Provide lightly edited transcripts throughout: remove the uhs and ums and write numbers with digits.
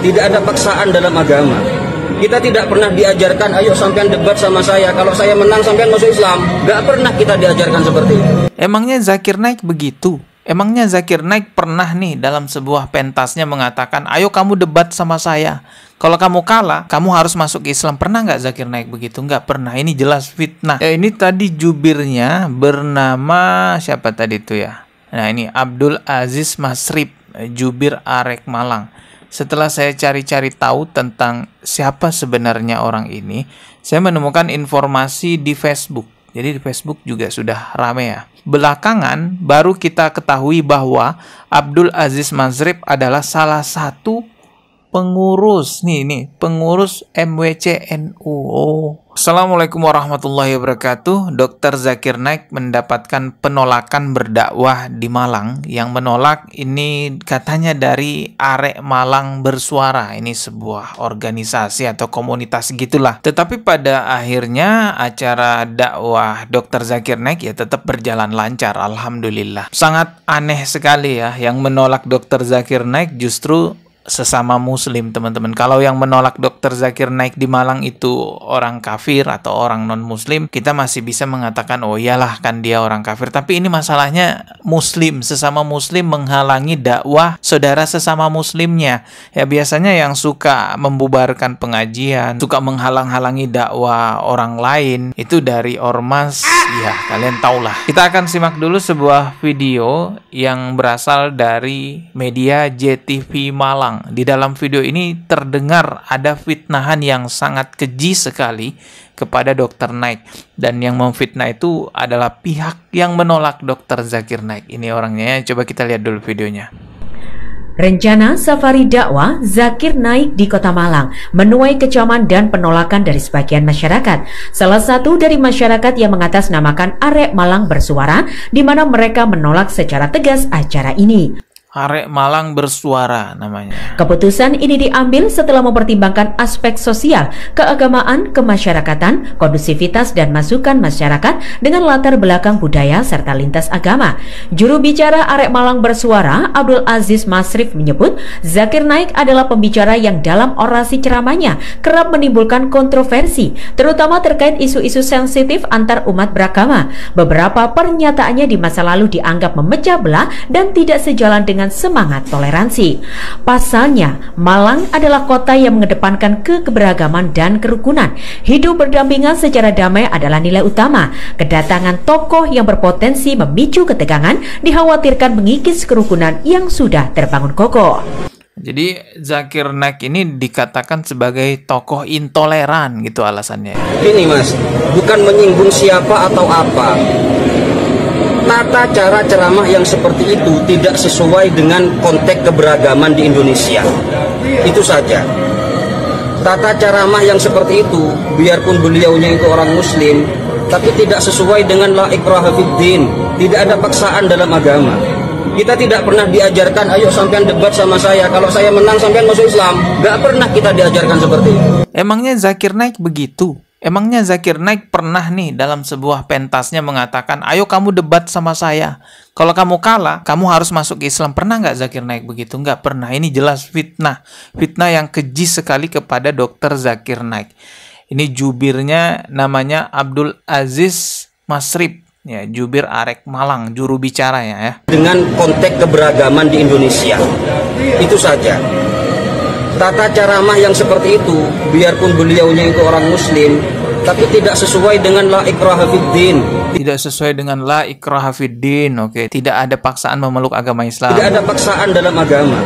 Tidak ada paksaan dalam agama. Kita tidak pernah diajarkan, ayo sampean debat sama saya, kalau saya menang sampean masuk Islam. Gak pernah kita diajarkan seperti itu. Emangnya Zakir Naik begitu? Emangnya Zakir Naik pernah nih dalam sebuah pentasnya mengatakan, ayo kamu debat sama saya, kalau kamu kalah, kamu harus masuk Islam. Pernah nggak Zakir Naik begitu? Nggak pernah. Ini jelas fitnah. Ini tadi jubirnya bernama siapa tadi itu ya? Nah, ini Abdul Aziz Masrib, jubir Arek Malang. Setelah saya cari-cari tahu tentang siapa sebenarnya orang ini, saya menemukan informasi di Facebook. Jadi di Facebook juga sudah rame ya. Belakangan baru kita ketahui bahwa Abdul Aziz Masrib adalah salah satu pengurus pengurus MWCNU. Assalamualaikum warahmatullahi wabarakatuh. Dr. Zakir Naik mendapatkan penolakan berdakwah di Malang. Yang menolak ini katanya dari Arek Malang Bersuara. Ini sebuah organisasi atau komunitas gitulah. Tetapi pada akhirnya acara dakwah Dr. Zakir Naik ya tetap berjalan lancar, alhamdulillah. Sangat aneh sekali ya, yang menolak Dr. Zakir Naik justru sesama muslim, teman-teman. Kalau yang menolak Dr. Zakir Naik di Malang itu orang kafir atau orang non-muslim, kita masih bisa mengatakan, oh iyalah kan dia orang kafir. Tapi ini masalahnya muslim, sesama muslim menghalangi dakwah saudara sesama muslimnya. Ya biasanya yang suka membubarkan pengajian, suka menghalang-halangi dakwah orang lain, itu dari ormas, ya kalian tahulah. Kita akan simak dulu sebuah video yang berasal dari media JTV Malang. Di dalam video ini terdengar ada fitnahan yang sangat keji sekali kepada Dr. Naik. Dan yang memfitnah itu adalah pihak yang menolak Dr. Zakir Naik. Ini orangnya ya, coba kita lihat dulu videonya. Rencana safari dakwah Zakir Naik di Kota Malang menuai kecaman dan penolakan dari sebagian masyarakat. Salah satu dari masyarakat yang mengatasnamakan Arek Malang Bersuara, di mana mereka menolak secara tegas acara ini. Arek Malang Bersuara namanya. Keputusan ini diambil setelah mempertimbangkan aspek sosial, keagamaan, kemasyarakatan, kondusivitas dan masukan masyarakat dengan latar belakang budaya serta lintas agama. Juru bicara Arek Malang Bersuara, Abdul Aziz Masrib menyebut, Zakir Naik adalah pembicara yang dalam orasi ceramahnya kerap menimbulkan kontroversi, terutama terkait isu-isu sensitif antar umat beragama. Beberapa pernyataannya di masa lalu dianggap memecah belah dan tidak sejalan dengan semangat toleransi. Pasalnya, Malang adalah kota yang mengedepankan keberagaman dan kerukunan. Hidup berdampingan secara damai adalah nilai utama. Kedatangan tokoh yang berpotensi memicu ketegangan dikhawatirkan mengikis kerukunan yang sudah terbangun kokoh. Jadi Zakir Naik ini dikatakan sebagai tokoh intoleran gitu alasannya. Ini mas, bukan menyinggung siapa atau apa. Tata cara ceramah yang seperti itu tidak sesuai dengan konteks keberagaman di Indonesia. Itu saja. Tata ceramah yang seperti itu, biarpun beliaunya itu orang muslim, tapi tidak sesuai dengan la ikraha fiddin. Tidak ada paksaan dalam agama. Kita tidak pernah diajarkan, ayo sampean debat sama saya, kalau saya menang sampean masuk Islam. Gak pernah kita diajarkan seperti itu. Emangnya Zakir Naik begitu? Emangnya Zakir Naik pernah nih dalam sebuah pentasnya mengatakan, ayo kamu debat sama saya, kalau kamu kalah, kamu harus masuk Islam. Pernah nggak Zakir Naik begitu? Nggak pernah. Ini jelas fitnah. Fitnah yang keji sekali kepada Dr. Zakir Naik. Ini jubirnya namanya Abdul Aziz Masrib, ya, jubir Arek Malang, juru bicara ya. Dengan konteks keberagaman di Indonesia. Itu saja. Tata ceramah yang seperti itu, biarpun beliaunya itu orang muslim, tapi tidak sesuai dengan la ikraha fiddin. Tidak sesuai dengan la ikraha fiddin, oke. Tidak ada paksaan memeluk agama Islam. Tidak ada paksaan dalam agama.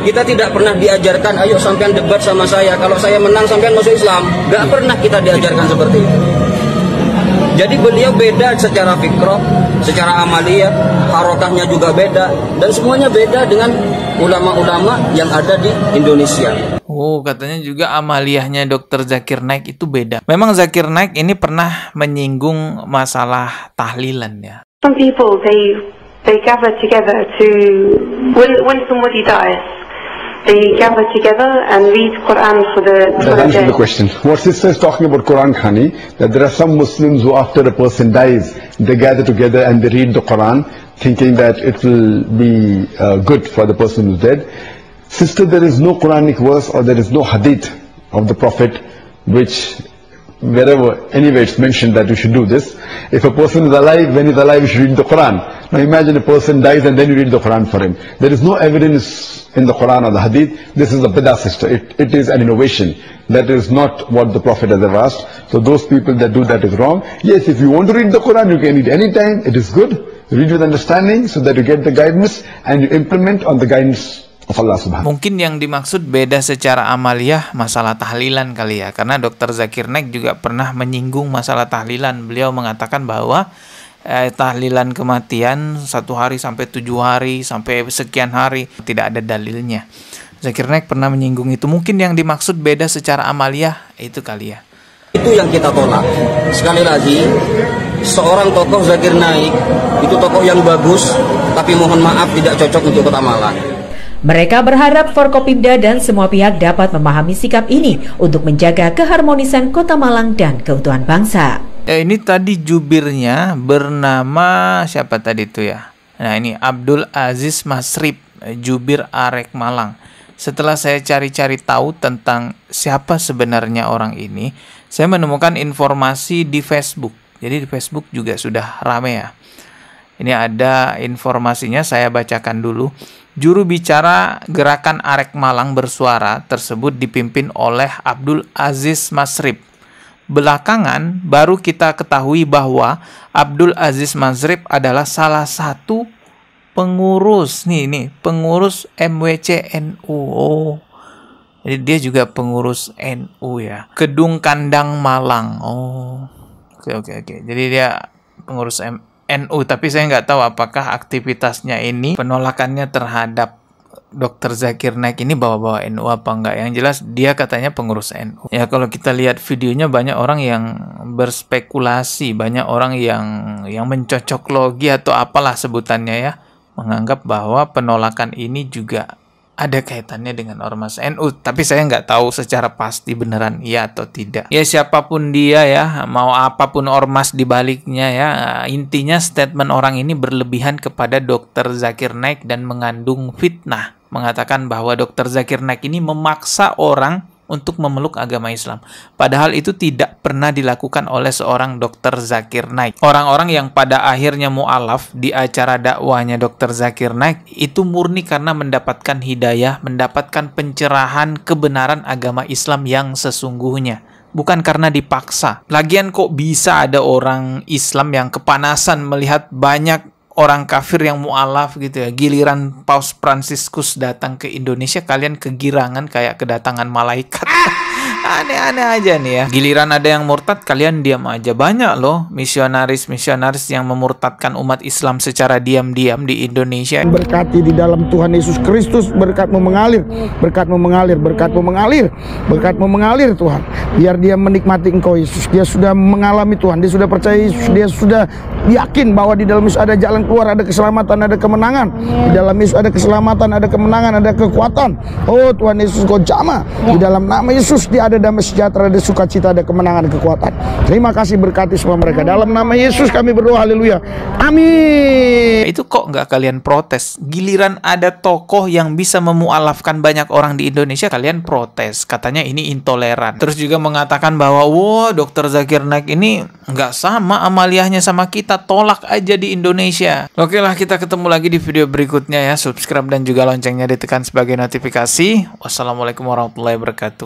Kita tidak pernah diajarkan, ayo sampean debat sama saya, kalau saya menang sampean masuk Islam. Gak pernah kita diajarkan seperti itu. Jadi beliau beda secara fikrah, secara amaliyah, harokahnya juga beda, dan semuanya beda dengan ulama-ulama yang ada di Indonesia. Oh, katanya juga amaliyahnya Dr. Zakir Naik itu beda. Memang Zakir Naik ini pernah menyinggung masalah tahlilan ya. Some people they gather together to when somebody dies. They gather together and read Quran for the Answer the question. What sister is talking about Quran Khani, that there are some Muslims who after a person dies, they gather together and they read the Quran, thinking that it will be good for the person who's dead. Sister, there is no Quranic verse or there is no hadith of the Prophet which wherever, anywhere it's mentioned that you should do this. If a person is alive, when he's alive, you should read the Quran. Now imagine a person dies and then you read the Quran for him. There is no evidence in the Quran or the Hadith. This is a bidah, sister. It is an innovation. That is not what the Prophet has ever asked. So those people that do that is wrong. Yes, if you want to read the Quran, you can read any time. It is good. Read with understanding so that you get the guidance and you implement on the guidance of Allah Subhanahu. Mungkin yang dimaksud beda secara amaliyah masalah tahlilan kali ya. Karena Dr. Zakir Naik juga pernah menyinggung masalah tahlilan. Beliau mengatakan bahwa tahlilan kematian 1 hari sampai 7 hari sampai sekian hari tidak ada dalilnya. Zakir Naik pernah menyinggung itu. Mungkin yang dimaksud beda secara amaliyah itu kali ya. Itu yang kita tolak. Sekali lagi, seorang tokoh Zakir Naik itu tokoh yang bagus, tapi mohon maaf tidak cocok untuk Kota Malang. Mereka berharap Forkopimda dan semua pihak dapat memahami sikap ini untuk menjaga keharmonisan Kota Malang dan keutuhan bangsa. Ini tadi jubirnya bernama siapa tadi itu ya? Nah ini Abdul Aziz Masrib, jubir Arek Malang. Setelah saya cari-cari tahu tentang siapa sebenarnya orang ini, saya menemukan informasi di Facebook. Jadi di Facebook juga sudah rame ya. Ini ada informasinya, saya bacakan dulu. Juru bicara Gerakan Arek Malang Bersuara tersebut dipimpin oleh Abdul Aziz Masrib. Belakangan baru kita ketahui bahwa Abdul Aziz Masrib adalah salah satu pengurus pengurus MWC NU. Oh. Jadi dia juga pengurus NU ya. Kedung Kandang Malang. Oh. Oke. Jadi dia pengurus NU, tapi saya nggak tahu apakah aktivitasnya ini penolakannya terhadap Dr. Zakir Naik ini bawa-bawa NU apa enggak. Yang jelas dia katanya pengurus NU. Ya kalau kita lihat videonya banyak orang yang berspekulasi, banyak orang yang mencocok logi atau apalah sebutannya ya, menganggap bahwa penolakan ini juga ada kaitannya dengan ormas NU, tapi saya nggak tahu secara pasti beneran iya atau tidak. Ya siapapun dia ya, mau apapun ormas dibaliknya ya, intinya statement orang ini berlebihan kepada Dr. Zakir Naik dan mengandung fitnah, mengatakan bahwa Dr. Zakir Naik ini memaksa orang untuk memeluk agama Islam. Padahal itu tidak pernah dilakukan oleh seorang Dr. Zakir Naik. Orang-orang yang pada akhirnya mu'alaf di acara dakwahnya Dr. Zakir Naik itu murni karena mendapatkan hidayah, mendapatkan pencerahan kebenaran agama Islam yang sesungguhnya. Bukan karena dipaksa. Lagian kok bisa ada orang Islam yang kepanasan melihat banyak orang kafir yang mu'alaf gitu ya. Giliran Paus Fransiskus datang ke Indonesia, kalian kegirangan kayak kedatangan malaikat. Aneh-aneh aja nih ya. Giliran ada yang murtad, kalian diam aja. Banyak loh misionaris-misionaris yang memurtadkan umat Islam secara diam-diam di Indonesia. Berkati di dalam Tuhan Yesus Kristus, berkat-Mu mengalir, berkat-Mu mengalir, berkat-Mu mengalir, berkat-Mu mengalir Tuhan. Biar dia menikmati Engkau Yesus. Dia sudah mengalami Tuhan, dia sudah percaya Yesus, dia sudah yakin bahwa di dalam Yesus ada jalan keluar, ada keselamatan, ada kemenangan. Di dalam Yesus ada keselamatan, ada kemenangan, ada kekuatan. Oh Tuhan Yesus, Kau jamah. Di dalam nama Yesus dia ada damai sejahtera, ada sukacita, ada kemenangan, ada kekuatan. Terima kasih, berkati semua mereka. Dalam nama Yesus kami berdoa, haleluya. Amin. Itu kok nggak kalian protes? Giliran ada tokoh yang bisa memualafkan banyak orang di Indonesia, kalian protes. Katanya ini intoleran. Terus juga mengatakan bahwa, wow, Dr. Zakir Naik ini nggak sama amaliyahnya sama kita. Tolak aja di Indonesia. Oke lah, kita ketemu lagi di video berikutnya ya. Subscribe dan juga loncengnya ditekan sebagai notifikasi. Wassalamualaikum warahmatullahi wabarakatuh.